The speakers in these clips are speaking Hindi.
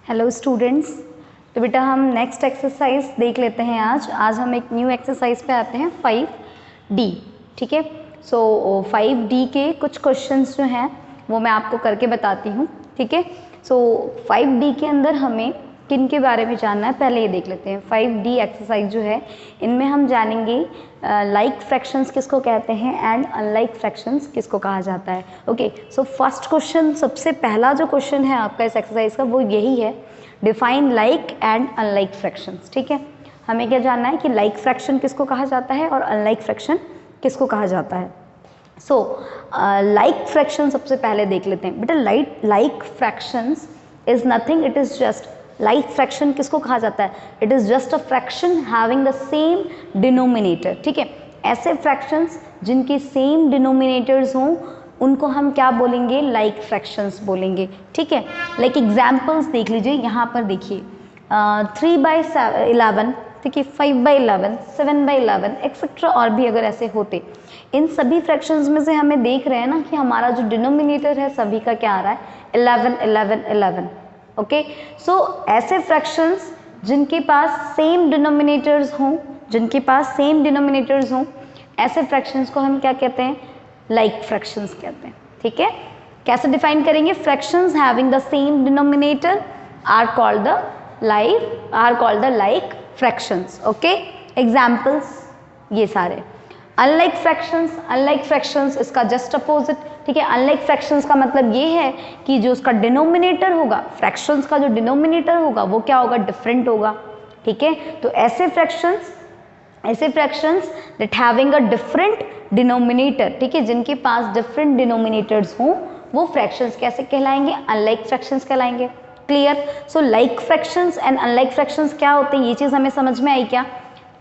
Hello students. तो बेटा हम नेक्स्ट एक्सरसाइज देख लेते हैं। आज हम एक न्यू एक्सरसाइज पे आते हैं 5D। ठीक है, सो 5D के कुछ क्वेश्चंस जो हैं वो मैं आपको करके बताती हूँ। ठीक है, सो 5D के अंदर हमें किन के बारे में जानना है पहले ये देख लेते हैं। 5D एक्सरसाइज जो है इनमें हम जानेंगे लाइक फ्रैक्शंस किसको कहते हैं एंड अनलाइक फ्रैक्शंस किसको कहा जाता है। ओके, सो फर्स्ट क्वेश्चन, सबसे पहला जो क्वेश्चन है आपका इस एक्सरसाइज का वो यही है, define like and unlike fractions. ठीक है, हमें क्या जानना है कि लाइक फ्रैक्शन किसको कहा जाता है और अनलाइक फ्रैक्शन किसको कहा जाता है। सो लाइक फ्रैक्शन सबसे पहले देख लेते हैं। बेटा like fractions is nothing, it is just, like fraction किसको कहा जाता है? It is just a fraction having the same denominator. ठीक है, ऐसे फ्रैक्शंस जिनके सेम डिनोमिनेटर्स हों उनको हम क्या बोलेंगे? लाइक फ्रैक्शंस बोलेंगे। ठीक है, लाइक एग्जांपल्स देख लीजिए, यहाँ पर देखिए 3/11, ठीक है, 5/11, 7/11 एक्सेट्रा, और भी अगर ऐसे होते, इन सभी फ्रैक्शंस में से हमें देख रहे हैं ना कि हमारा जो डिनोमिनेटर है सभी का क्या आ रहा है? 11 11 11। ओके, सो ऐसे फ्रैक्शंस जिनके पास सेम डिनोमिनेटर्स हों, जिनके पास सेम डिनोमिनेटर्स हों, ऐसे फ्रैक्शंस को हम क्या कहते हैं? लाइक फ्रैक्शंस कहते हैं। ठीक है, कैसे डिफाइन करेंगे? Fractions having the same denominator are called the like fractions. Okay, examples ये सारे। अनलाइक फ्रैक्शंस इसका जस्ट अपोजिट। ठीक है, अनलाइक फ्रैक्शंस का मतलब ये है कि जो उसका डिनोमिनेटर होगा, फ्रैक्शंस का जो डिनोमिनेटर होगा वो क्या होगा? डिफरेंट होगा। ठीक है, तो ऐसे fractions that having a different denominator, ठीक है, जिनके पास डिफरेंट डिनोमिनेटर्स हों वो फ्रैक्शंस कैसे कहलाएंगे? अनलाइक फ्रैक्शंस कहलाएंगे। Clear? So like fractions and unlike fractions क्या होते हैं, ये चीज़ हमें समझ में आई क्या?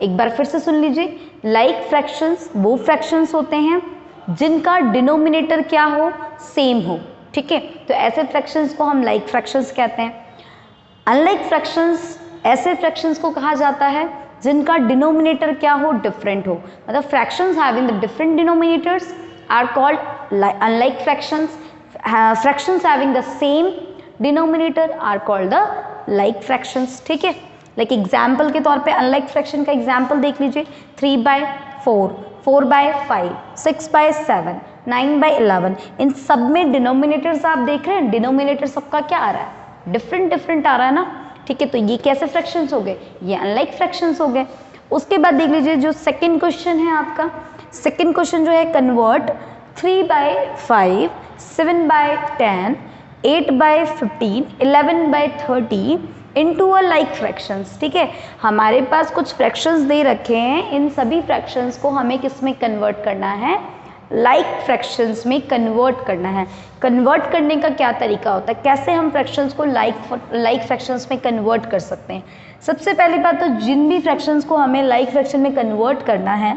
एक बार फिर से सुन लीजिए। लाइक फ्रैक्शंस वो फ्रैक्शंस होते हैं जिनका डिनोमिनेटर क्या हो? सेम हो। ठीक है, तो ऐसे फ्रैक्शंस को हम लाइक फ्रैक्शंस कहते हैं। अनलाइक फ्रैक्शंस ऐसे फ्रैक्शंस को कहा जाता है जिनका डिनोमिनेटर क्या हो? डिफरेंट हो। मतलब fractions having the different denominators are called unlike fractions. Fractions having the same denominator are called the like fractions. ठीक है, लाइक एग्जाम्पल के तौर पे अनलाइक फ्रैक्शन का एग्जाम्पल देख लीजिए। 3/4, 4/5, 6/7, 9/11, इन सब में डिनोमिनेटर्स आप देख रहे हैं, डिनोमिनेटर सबका क्या आ रहा है? डिफरेंट आ रहा है ना। ठीक है, तो ये कैसे फ्रैक्शंस हो गए? ये अनलाइक फ्रैक्शंस हो गए। उसके बाद देख लीजिए जो सेकंड क्वेश्चन है आपका, सेकंड क्वेश्चन जो है, convert 3/5, 7/10, 8/15, 11/30 into a like fractions. ठीक है, हमारे पास कुछ फ्रैक्शंस दे रखे हैं, इन सभी फ्रैक्शंस को हमें किस में कन्वर्ट करना है? लाइक फ्रैक्शंस में कन्वर्ट करना है। कन्वर्ट करने का क्या तरीका होता है? कैसे हम फ्रैक्शंस को लाइक फ्रैक्शंस में कन्वर्ट कर सकते हैं? सबसे पहली बात तो जिन भी फ्रैक्शंस को हमें लाइक फ्रैक्शन में कन्वर्ट करना है,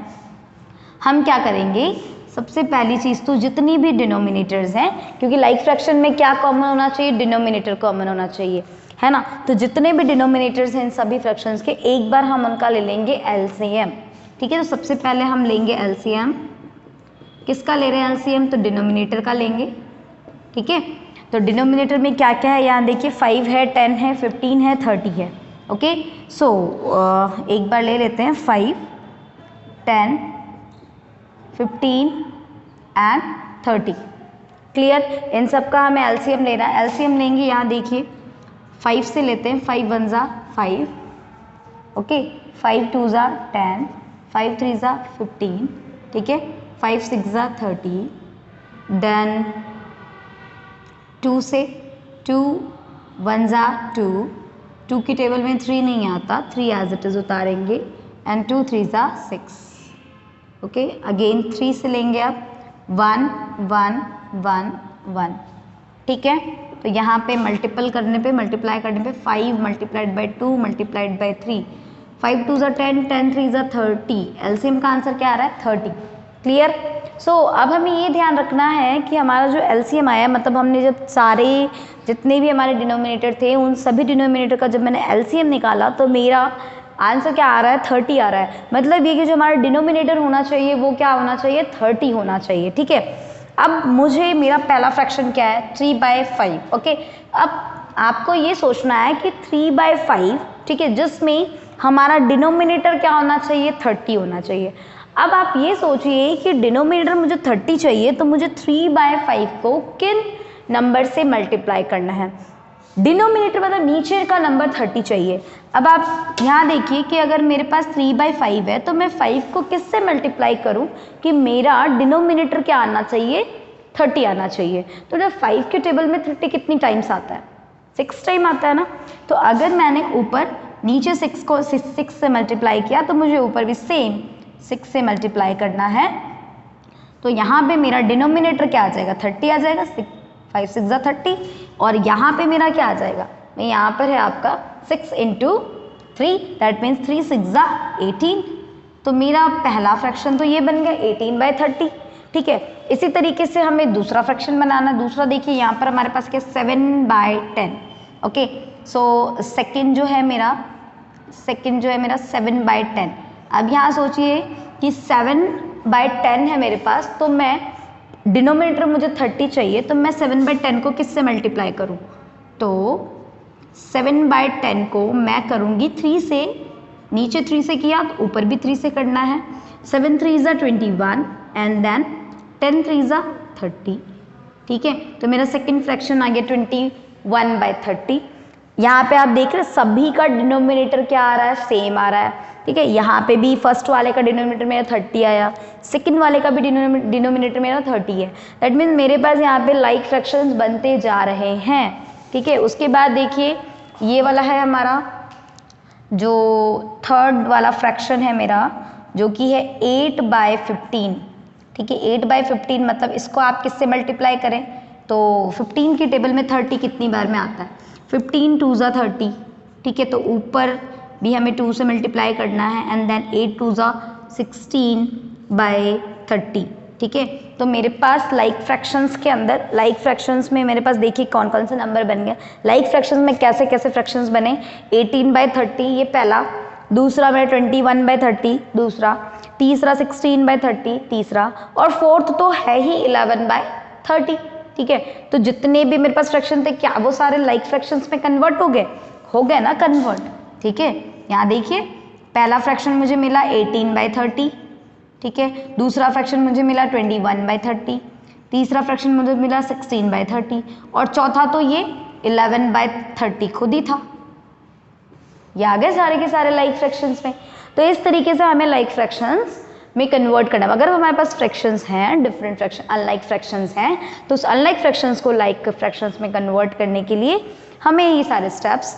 हम क्या करेंगे? सबसे पहली चीज़ तो जितनी भी डिनोमिनेटर्स हैं, क्योंकि लाइक फ्रैक्शन में क्या कॉमन होना चाहिए? डिनोमिनेटर कॉमन होना चाहिए, है ना। तो जितने भी डिनोमिनेटर्स हैं इन सभी फ्रैक्शंस के, एक बार हम उनका ले लेंगे एलसीएम। ठीक है, तो सबसे पहले हम लेंगे एलसीएम। किसका ले रहे हैं एलसीएम? तो डिनोमिनेटर का लेंगे। ठीक है, तो डिनोमिनेटर में क्या क्या है यहाँ देखिए, 5 है, 10 है, 15 है, 30 है। ओके, सो एक बार ले लेते हैं 5, 10, 15 एंड 30। क्लियर? इन सब का हमें एलसीएम लेना है। एलसीएम लेंगे, यहाँ देखिए 5 से लेते हैं, 5 1 ज़ा 5, ओके, 5 2 ज़ा 10, 5 3 ज़ा 15, ठीक है, 5 6 ज़ा 30, देन 2 से 2 1 ज़ा 2, 2 की टेबल में 3 नहीं आता, 3 एज इट इज़ उतारेंगे, एंड 2 3 ज़ा 6। ओके, अगेन 3 से लेंगे आप, 1 1 1 1। ठीक है, तो यहाँ पे मल्टीप्लाई करने पे 5 मल्टीप्लाइड बाई 2 मल्टीप्लाइड बाई 3, 5 2 ज़ा 10, 10 3 ज़ा 30। एलसीएम का आंसर क्या आ रहा है? 30। क्लियर? सो अब हमें ये ध्यान रखना है कि हमारा जो एलसीएम आया, मतलब हमने जब सारे जितने भी हमारे डिनोमिनेटर थे उन सभी डिनोमिनेटर का जब मैंने एलसीएम निकाला तो मेरा आंसर क्या आ रहा है? 30 आ रहा है। मतलब ये कि जो हमारा डिनोमिनेटर होना चाहिए वो क्या होना चाहिए? 30 होना चाहिए। ठीक है, अब मुझे मेरा पहला फ्रैक्शन क्या है 3/5। ओके, अब आपको ये सोचना है कि 3/5, ठीक है, जिसमें हमारा डिनोमिनेटर क्या होना चाहिए 30 होना चाहिए। अब आप ये सोचिए कि डिनोमिनेटर मुझे 30 चाहिए, तो मुझे 3/5 को किन नंबर से मल्टीप्लाई करना है। डिनोमिनेटर मतलब नीचे का नंबर 30 चाहिए। अब आप यहाँ देखिए कि अगर मेरे पास 3/5 है तो मैं 5 को किससे मल्टीप्लाई करूँ कि मेरा डिनोमिनेटर क्या आना चाहिए 30 आना चाहिए। तो जब 5 के टेबल में 30 कितनी टाइम्स आता है 6 टाइम आता है ना। तो अगर मैंने ऊपर नीचे 6 को 6 से मल्टीप्लाई किया तो मुझे ऊपर भी सेम 6 से मल्टीप्लाई करना है। तो यहाँ पे मेरा डिनोमिनेटर क्या आ जाएगा 30 आ जाएगा, 5 6 जा 30। और यहाँ पे मेरा क्या आ जाएगा, मैं यहाँ पर है आपका 6 × 3 दैट मीन्स 3 6 जा 18। तो मेरा पहला फ्रैक्शन तो ये बन गया 18/30, ठीक है। इसी तरीके से हमें दूसरा फ्रैक्शन बनाना। दूसरा देखिए यहाँ पर हमारे पास क्या 7/10। ओके, सो सेकंड जो है मेरा 7/10। अब यहाँ सोचिए कि 7/10 है मेरे पास, तो मैं डिनोमिनेटर मुझे 30 चाहिए, तो मैं 7/10 को किससे मल्टीप्लाई करूँ। तो 7/10 को मैं करूँगी 3 से, नीचे 3 से किया तो ऊपर भी 3 से करना है। 7 3 जा 21 एंड देन 10 3 जा 30, ठीक है। तो मेरा सेकंड फ्रैक्शन आ गया 21/30। यहाँ पे आप देख रहे हैं सभी का डिनोमिनेटर क्या आ रहा है सेम आ रहा है, ठीक है। यहाँ पे भी फर्स्ट वाले का डिनोमिनेटर मेरा 30 आया, सेकंड वाले का भी डिनोमिनेटर मेरा 30 है। दैट मीन्स मेरे पास यहाँ पे लाइक फ्रैक्शंस बनते जा रहे हैं, ठीक है। उसके बाद देखिए ये वाला है हमारा जो थर्ड वाला फ्रैक्शन है मेरा, जो कि है 8/15, ठीक है। 8/15 मतलब इसको आप किससे मल्टीप्लाई करें तो 15 की टेबल में 30 कितनी बार में आता है 15 2 जा 30, ठीक है। तो ऊपर भी हमें 2 से मल्टीप्लाई करना है एंड देन 8 2 जा 16/30, ठीक है। तो मेरे पास लाइक फ्रैक्शंस के अंदर, लाइक फ्रैक्शंस में मेरे पास देखिए कौन कौन से नंबर बन गए। लाइक फ्रैक्शंस में कैसे कैसे फ्रैक्शंस बने 18/30 ये पहला, दूसरा मेरा 21/30 दूसरा, तीसरा 16/30 तीसरा, और फोर्थ तो है ही 11/30, ठीक है। तो जितने भी मेरे पास फ्रैक्शन थे क्या वो सारे लाइक फ्रैक्शंस में कन्वर्ट हो गए ना कन्वर्ट, ठीक है। यहाँ देखिए पहला फ्रैक्शन मुझे मिला 18/30, ठीक है। दूसरा फ्रैक्शन मुझे मिला 21/30, तीसरा फ्रैक्शन मुझे मिला 16/30, और चौथा तो ये 11/30 खुद ही था। ये आ गए सारे के सारे लाइक फ्रैक्शंस में। तो इस तरीके से हमें लाइक फ्रैक्शंस में कन्वर्ट करना है। अगर हमारे पास फ्रैक्शंस हैं डिफरेंट फ्रैक्शन अनलाइक फ्रैक्शंस हैं तो उस अनलाइक फ्रैक्शंस को लाइक फ्रैक्शंस में कन्वर्ट करने के लिए हमें ये सारे स्टेप्स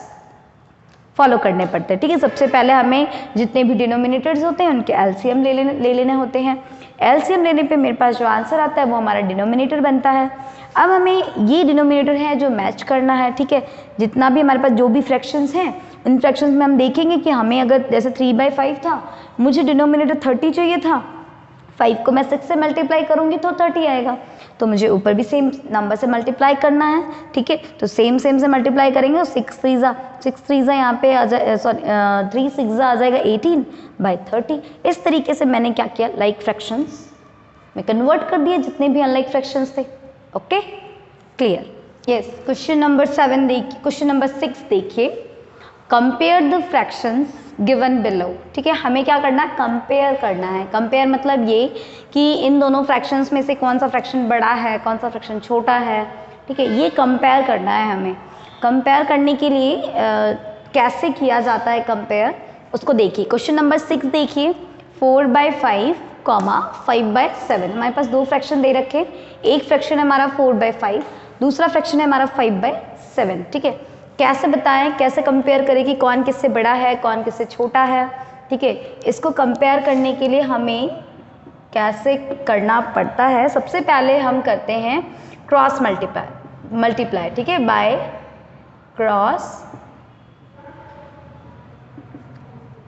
फॉलो करने पड़ते हैं, ठीक है। सबसे पहले हमें जितने भी डिनोमिनेटर्स होते हैं उनके एलसीएम ले लेने होते हैं। एलसीएम लेने पे मेरे पास जो आंसर आता है वो हमारा डिनोमिनेटर बनता है। अब हमें ये डिनोमिनेटर है जो मैच करना है, ठीक है। जितना भी हमारे पास जो भी फ्रैक्शंस हैं उन फ्रैक्शंस में हम देखेंगे कि हमें अगर जैसे 3/5 था, मुझे डिनोमिनेटर 30 चाहिए था, 5 को मैं 6 से मल्टीप्लाई करूंगी तो 30 आएगा। तो मुझे ऊपर भी सेम नंबर से मल्टीप्लाई करना है, ठीक है। तो सेम से मल्टीप्लाई करेंगे और 6 3 जा यहाँ पे आ जाए, सॉरी 3 6 जा आ जाएगा 18/30। इस तरीके से मैंने क्या किया लाइक फ्रैक्शंस में कन्वर्ट कर दिए जितने भी अनलाइक फ्रैक्शंस थे। Okay clear, yes. Question number 7 देखिए, क्वेश्चन नंबर 6 देखिए, compare the fractions given below, ठीक है। हमें क्या करना है कंपेयर करना है। कंपेयर मतलब ये कि इन दोनों फ्रैक्शंस में से कौन सा फ्रैक्शन बड़ा है कौन सा फ्रैक्शन छोटा है, ठीक है। ये कंपेयर करना है हमें। कंपेयर करने के लिए कैसे किया जाता है कंपेयर उसको देखिए। क्वेश्चन नंबर 6 देखिए, 4/5, 5/7। हमारे पास दो फ्रैक्शन दे रखे, एक फ्रैक्शन है हमारा 4/5, दूसरा फ्रैक्शन है हमारा 5/7, ठीक है। कैसे बताएं, कैसे कंपेयर करें कि कौन किससे बड़ा है कौन किससे छोटा है, ठीक है। इसको कंपेयर करने के लिए हमें कैसे करना पड़ता है, सबसे पहले हम करते हैं क्रॉस मल्टीप्लाई, ठीक है, बाय क्रॉस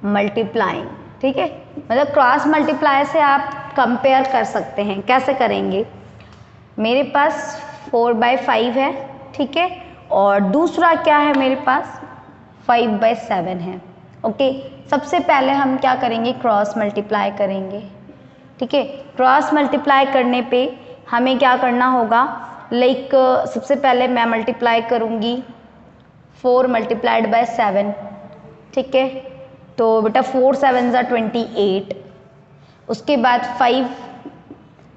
मल्टीप्लाइंग, ठीक है। मतलब क्रॉस मल्टीप्लाई से आप कंपेयर कर सकते हैं। कैसे करेंगे, मेरे पास 4/5 है, ठीक है, और दूसरा क्या है मेरे पास 5/7 है। ओके, सबसे पहले हम क्या करेंगे क्रॉस मल्टीप्लाई करेंगे, ठीक है। क्रॉस मल्टीप्लाई करने पे हमें क्या करना होगा, लाइक सबसे पहले मैं मल्टीप्लाई करूँगी 4 मल्टीप्लाइड बाय 7, ठीक है। तो बेटा 4 7 ज़ा 28, उसके बाद 5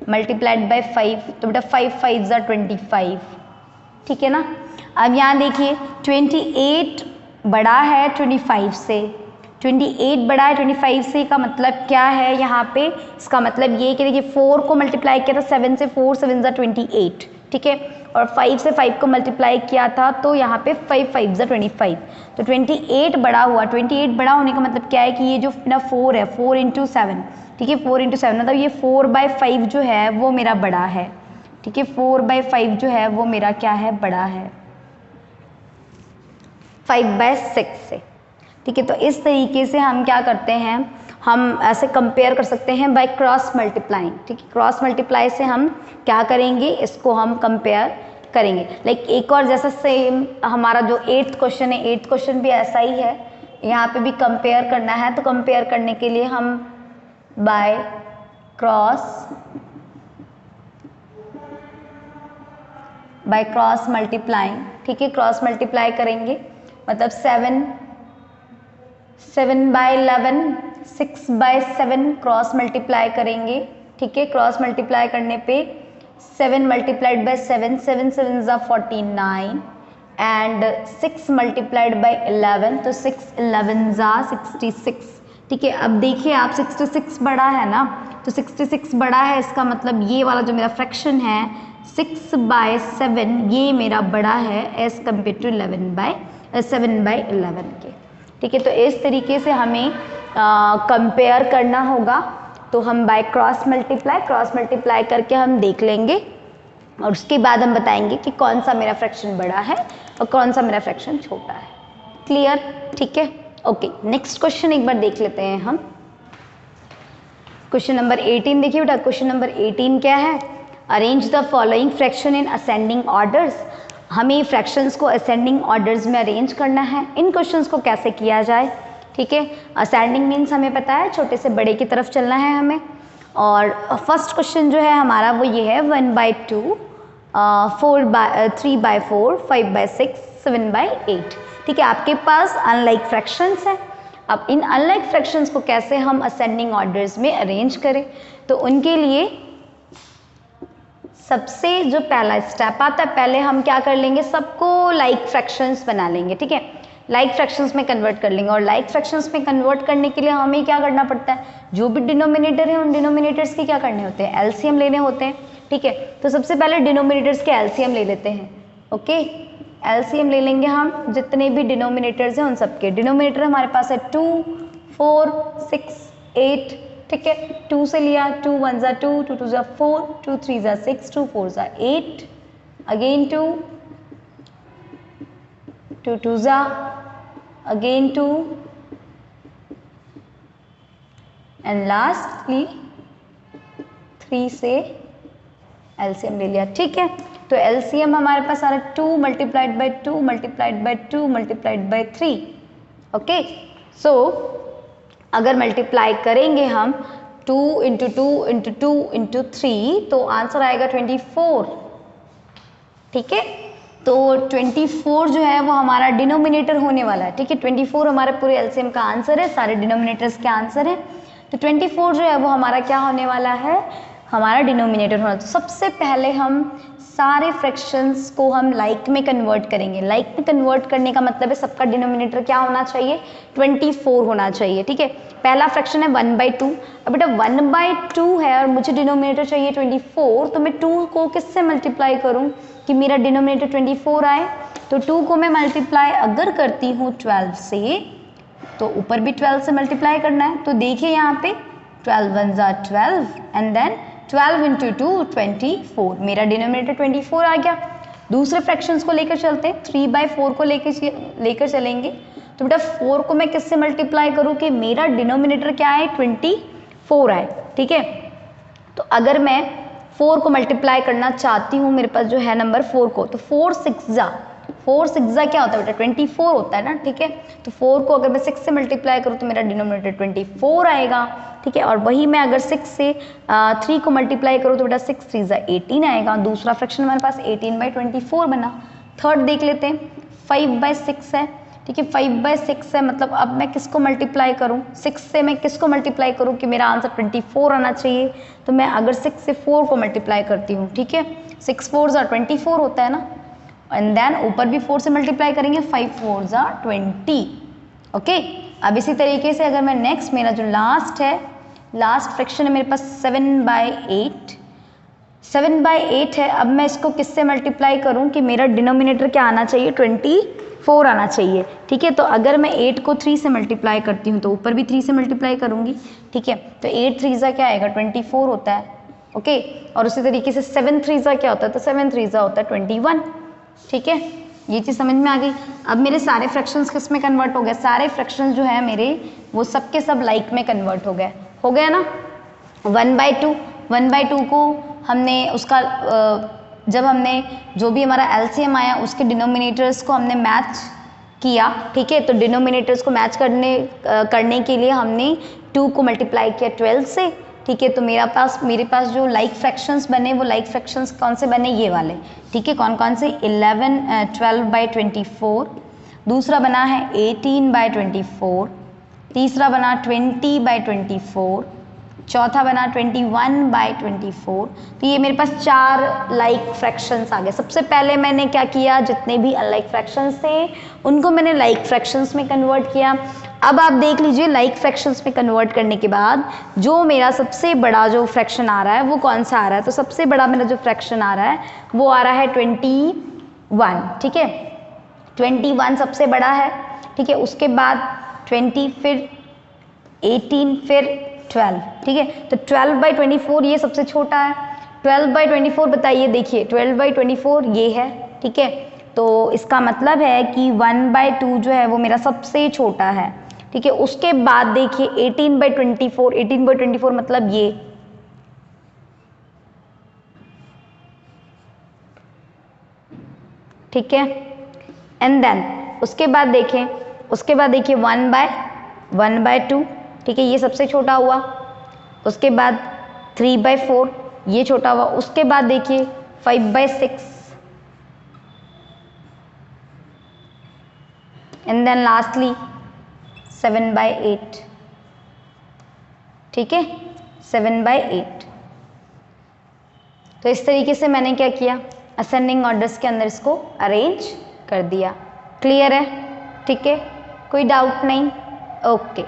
मल्टीप्लाइड बाय 5, तो बेटा 5 5 ज़ा 25, ठीक है ना। अब यहाँ देखिए 28 बड़ा है 25 से, 28 बड़ा है 25 से का मतलब क्या है यहाँ पे, इसका मतलब ये कि देखिए 4 को मल्टीप्लाई किया था 7 से, 4 7 ज़ा 28, ठीक है, और 5 से 5 को मल्टीप्लाई किया था तो यहाँ पे 5 5 ज़ा 25, तो 28 बड़ा हुआ। 28 बड़ा होने का मतलब क्या है कि ये जो मेरा 4 है 4 इंटू 7, ठीक है, 4 इंटू 7 मतलब ये 4/5 जो है वो मेरा बड़ा है, ठीक है, 4/5 जो है वो मेरा क्या है, बड़ा है 5/6 से, ठीक है। तो इस तरीके से हम क्या करते हैं, हम ऐसे कंपेयर कर सकते हैं बाय क्रॉस मल्टीप्लाइंग, ठीक है। क्रॉस मल्टीप्लाई से हम क्या करेंगे, इसको हम कंपेयर करेंगे। लाइक एक और जैसा सेम हमारा जो 8th क्वेश्चन है, 8th क्वेश्चन भी ऐसा ही है, यहाँ पे भी कंपेयर करना है। तो कंपेयर करने के लिए हम बाय क्रॉस मल्टीप्लाइंग, ठीक है, क्रॉस मल्टीप्लाई करेंगे, मतलब 7/11 6/7 क्रॉस मल्टीप्लाई करेंगे, ठीक है। क्रॉस मल्टीप्लाई करने पे 7 मल्टीप्लाइड बाय 7, 7 7 ज़ा 49 एंड 6 मल्टीप्लाइड बाय 11, तो 6 11 ज़ा 66, ठीक है। अब देखिए आप 66 बड़ा है ना, तो 66 बड़ा है, इसका मतलब ये वाला जो मेरा फ्रैक्शन है 6/7 ये मेरा बड़ा है एज कम्पेयर टू 7/11 के, ठीक है। तो इस तरीके से हमें कंपेयर करना होगा। तो हम बाय क्रॉस मल्टीप्लाई करके हम देख लेंगे और उसके बाद हम बताएंगे कि कौन सा मेरा फ्रैक्शन बड़ा है और कौन सा मेरा फ्रैक्शन छोटा है। क्लियर, ठीक है, ओके। नेक्स्ट क्वेश्चन एक बार देख लेते हैं हम। क्वेश्चन नंबर 18 देखिए बेटा, क्वेश्चन नंबर 18 क्या है, arrange the following fraction in ascending orders. हमें फ्रैक्शंस को असेंडिंग ऑर्डर्स में अरेंज करना है। इन क्वेश्चंस को कैसे किया जाए, ठीक है। असेंडिंग मीन्स हमें पता है छोटे से बड़े की तरफ चलना है हमें। और फर्स्ट क्वेश्चन जो है हमारा वो ये है 1/2 3/4 5/6 7/8, ठीक है। आपके पास अनलाइक फ्रैक्शंस है। अब इन अनलाइक फ्रैक्शंस को कैसे हम असेंडिंग ऑर्डर्स में अरेंज करें, तो उनके लिए सबसे जो पहला स्टेप आता है, पहले हम क्या कर लेंगे, सबको लाइक फ्रैक्शंस बना लेंगे, ठीक है। लाइक फ्रैक्शंस में कन्वर्ट कर लेंगे और लाइक फ्रैक्शंस में कन्वर्ट करने के लिए हमें क्या करना पड़ता है, जो भी डिनोमिनेटर है उन डिनोमिनेटर्स के क्या करने होते हैं, एलसीएम लेने होते हैं, ठीक है। तो सबसे पहले डिनोमिनेटर्स के एलसीएम ले लेते हैं, ओके। एलसीएम ले लेंगे हम जितने भी डिनोमिनेटर्स हैं उन सबके। डिनोमिनेटर हमारे पास है 2 4 6 8, ठीक है। 2 से लिया, 2 1 ज़ा 2, 2 2 ज़ा 4, 2 3 ज़ा 6, 2 4 ज़ा 8, अगेन 2 2 2 ज़ा अगेन 2 एंड लास्टली 3 से एलसीएम ले लिया, ठीक है। तो एलसीएम हमारे पास आ रहा है 2 multiplied by 2 multiplied by 2 multiplied by 3, okay. So अगर मल्टीप्लाई करेंगे हम 2 इंटू 2 इंटू 2 इंटू 3 तो आंसर आएगा 24, ठीक है। तो 24 जो है वो हमारा डिनोमिनेटर होने वाला है, ठीक है। 24 हमारे पूरे एलसीएम का आंसर है, सारे डिनोमिनेटर्स के आंसर है। तो 24 जो है वो हमारा क्या होने वाला है, हमारा डिनोमिनेटर होना। तो सबसे पहले हम सारे फ्रैक्शंस को हम लाइक में कन्वर्ट करेंगे। लाइक में कन्वर्ट करने का मतलब है सबका डिनोमिनेटर क्या होना चाहिए, 24 होना चाहिए, ठीक है। पहला फ्रैक्शन है 1/2। अब बेटा 1/2 है और मुझे डिनोमिनेटर चाहिए 24, तो मैं 2 को किससे मल्टीप्लाई करूं कि मेरा डिनोमिनेटर 24 आए। तो 2 को मैं मल्टीप्लाई अगर करती हूँ 12 से, तो ऊपर भी 12 से मल्टीप्लाई करना है। तो देखिए यहाँ पे 12 1 ज़ा 12 एंड देन 12 इंटू 2 24, मेरा डिनोमिनेटर 24 आ गया। दूसरे फ्रैक्शंस को लेकर चलते हैं, 3/4 को लेकर चलेंगे। तो बेटा 4 को मैं किससे मल्टीप्लाई करूँ कि मेरा डिनोमिनेटर क्या है 24 आए, ठीक है। तो अगर मैं 4 को मल्टीप्लाई करना चाहती हूँ, मेरे पास जो है नंबर 4 को, तो 4 6 ज़ा 4 6 क्या होता है बेटा 24 होता है ना, ठीक है। तो 4 को अगर मैं 6 से मल्टीप्लाई करूँ तो मेरा डिनोमिनेटर 24 आएगा, ठीक है। और वही मैं अगर 6 से 3 को मल्टीप्लाई करूँ तो बेटा 6 3 18 आएगा। दूसरा फ्रैक्शन हमारे पास 18/24 बना। थर्ड देख लेते हैं, 5/6 है, ठीक है। 5/6 है, मतलब अब मैं किसको मल्टीप्लाई करूं, 6 से मैं किसको मल्टीप्लाई करूं कि मेरा आंसर 24 आना चाहिए। तो मैं अगर 6 से 4 को मल्टीप्लाई करती हूं, ठीक है, 6 4 24 होता है ना, एंड देन ऊपर भी 4 से मल्टीप्लाई करेंगे, 5 4 20। ओके, अब इसी तरीके से अगर मैं नेक्स्ट, मेरा जो लास्ट है, लास्ट फ्रैक्शन है मेरे पास 7/8, 7/8 है। अब मैं इसको किससे मल्टीप्लाई करूं कि मेरा डिनोमिनेटर क्या आना चाहिए, 24 आना चाहिए, ठीक है। तो अगर मैं 8 को 3 से मल्टीप्लाई करती हूँ तो ऊपर भी 3 से मल्टीप्लाई करूँगी, ठीक है। तो 8 3 क्या आएगा 24 होता है, ओके। और उसी तरीके से 7 3 क्या होता है, तो 7 3 होता है 21, ठीक है। ये चीज़ समझ में आ गई। अब मेरे सारे फ्रैक्शंस किस में कन्वर्ट हो गए, सारे फ्रैक्शंस जो है मेरे वो सब के सब लाइक में कन्वर्ट हो गए ना। 1/2 को हमने उसका जब हमने जो भी हमारा एलसीएम आया उसके डिनोमिनेटर्स को हमने मैच किया, ठीक है। तो डिनोमिनेटर्स को मैच करने के लिए हमने 2 को मल्टीप्लाई किया 12 से, ठीक है। तो मेरे पास जो लाइक फ्रैक्शंस बने वो लाइक फ्रैक्शंस कौन से बने, ये वाले, ठीक है। कौन से 12/24, दूसरा बना है 18/24, तीसरा बना 20/24, चौथा बना 21/24। तो ये मेरे पास 4 लाइक फ्रैक्शंस आ गए। सबसे पहले मैंने क्या किया, जितने भी अनलाइक फ्रैक्शंस थे उनको मैंने लाइक फ्रैक्शंस में कन्वर्ट किया। अब आप देख लीजिए लाइक फ्रैक्शंस में कन्वर्ट करने के बाद जो मेरा सबसे बड़ा जो फ्रैक्शन आ रहा है वो कौन सा आ रहा है, तो सबसे बड़ा मेरा जो फ्रैक्शन आ रहा है वो आ रहा है 21, ठीक है। 21 सबसे बड़ा है, ठीक है। उसके बाद 20, फिर 18, फिर 12, ठीक है। तो 12/24 ये सबसे छोटा है। 12/24 बताइए, देखिए 12/24 ये है, ठीक है। तो इसका मतलब है कि 1/2 जो है वो मेरा सबसे छोटा है, ठीक है। उसके बाद देखिए 18/24, 18/24 मतलब ये, ठीक है। एंड देन उसके बाद देखें 1/2, ठीक है, ये सबसे छोटा हुआ। उसके बाद 3/4 ये छोटा हुआ। उसके बाद देखिए 5/6 एंड देन लास्टली 7/8, ठीक है, 7/8। तो इस तरीके से मैंने क्या किया, असेंडिंग ऑर्डर्स के अंदर इसको अरेंज कर दिया। क्लियर है, ठीक है, कोई डाउट नहीं, ओके।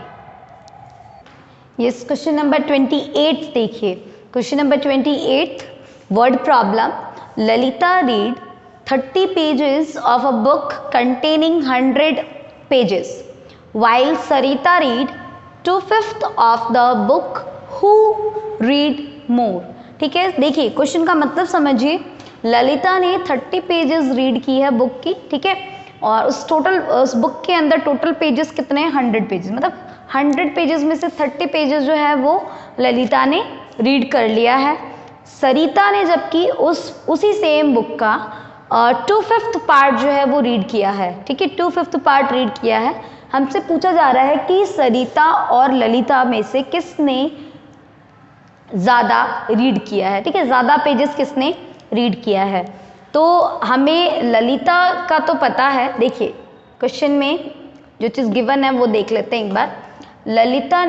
यस, क्वेश्चन नंबर 28 देखिए। Question number 28, word problem. Lalita read 30 pages of a book containing 100 pages, while Sarita read 2/5 of the book. Who read more? ठीक है, देखिए क्वेश्चन का मतलब समझिए। ललिता ने 30 पेजेस रीड की है बुक की, ठीक है। और उस बुक के अंदर टोटल पेजेस कितने हैं, 100 पेजेस। मतलब 100 पेजेस में से 30 पेजेस जो है वो ललिता ने रीड कर लिया है। सरिता ने जबकि उसी सेम बुक का 2/5 पार्ट जो है वो रीड किया है, ठीक है। 2/5 पार्ट रीड किया है। हमसे पूछा जा रहा है कि सरिता और ललिता में से किसने ज़्यादा रीड किया है, ठीक है, ज़्यादा पेजेस किसने रीड किया है। तो हमें ललिता का तो पता है, देखिए क्वेश्चन में जो चीज़ गिवन है वो देख लेते हैं एक बार। Lalita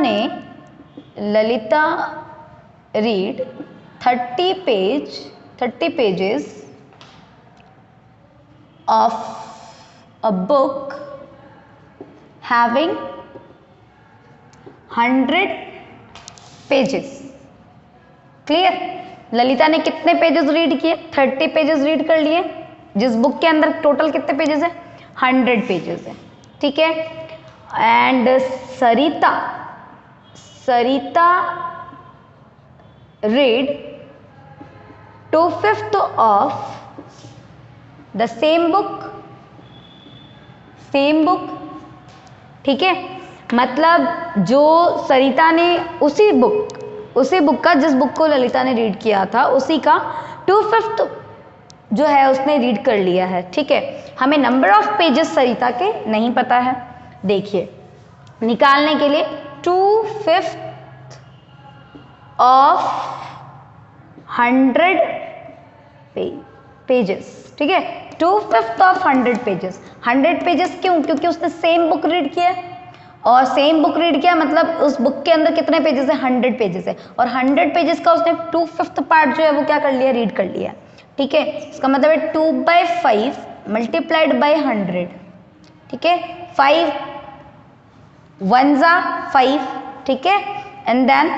read 30 pages of a book having 100 pages. Clear, Lalita ने कितने पेजेस रीड किए, 30 पेजेस रीड कर लिए। जिस बुक के अंदर टोटल कितने पेजेस है, 100 पेजेस है, ठीक है। And Sarita read 2/5 of the same book, ठीक है। मतलब जो सरिता ने उसी बुक का, जिस बुक को ललिता ने रीड किया था उसी का 2/5 जो है उसने रीड कर लिया है, ठीक है। हमें नंबर ऑफ पेजेस सरिता के नहीं पता है। देखिए निकालने के लिए 2/5 ऑफ 100 पेजेस, ठीक है। 2/5 ऑफ 100 पेजेस। 100 पेजेस क्यों? क्योंकि उसने सेम बुक रीड किया है, और सेम बुक रीड किया मतलब उस बुक के अंदर कितने पेजेस है? 100 पेजेस है, और 100 पेजेस का उसने 2/5 पार्ट जो है वो क्या कर लिया? रीड कर लिया, ठीक है। इसका मतलब है 2/5 मल्टीप्लाइड बाई 100, ठीक है। 5 1 जा 5, ठीक है, एंड देन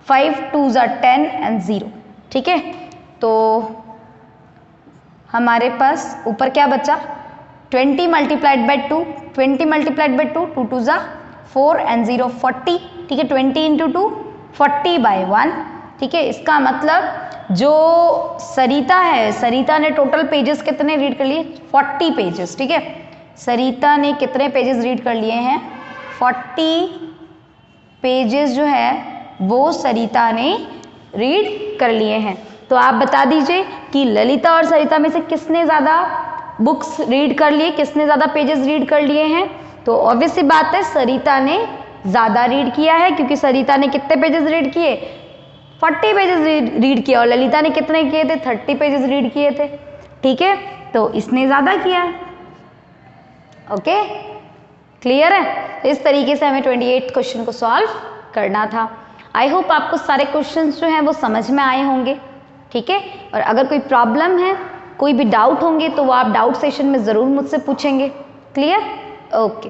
5 2 जा 10 एंड 0, ठीक है। तो हमारे पास ऊपर क्या बचा? 20 मल्टीप्लाइड बाई 2, 20 मल्टीप्लाइड बाई 2, 2 2 जा 4 एंड 0 40, ठीक है। 20 इंटू 2 40 बाई 1, ठीक है। इसका मतलब जो सरिता है, सरिता ने टोटल पेजेस कितने रीड कर लिए? 40 पेजेस, ठीक है। सरिता ने कितने पेजेस रीड कर लिए हैं? 40 पेजेस जो है वो सरिता ने रीड कर लिए हैं। तो आप बता दीजिए कि ललिता और सरिता में से किसने ज़्यादा बुक्स रीड कर लिए, किसने ज़्यादा पेजेस रीड कर लिए हैं? तो ऑब्वियस सी बात है सरिता ने ज़्यादा रीड किया है, क्योंकि सरिता ने कितने पेजेस रीड किए? 40 पेजेस रीड किया, और ललिता ने कितने किए थे? 30 पेजेस रीड किए थे, ठीक है। तो इसने ज़्यादा किया है, ओके, क्लियर है। तो इस तरीके से हमें 28 क्वेश्चन को सॉल्व करना था। आई होप आपको सारे क्वेश्चंस जो हैं वो समझ में आए होंगे, ठीक है। और अगर कोई प्रॉब्लम है, कोई भी डाउट होंगे तो वो आप डाउट सेशन में ज़रूर मुझसे पूछेंगे, क्लियर? ओके।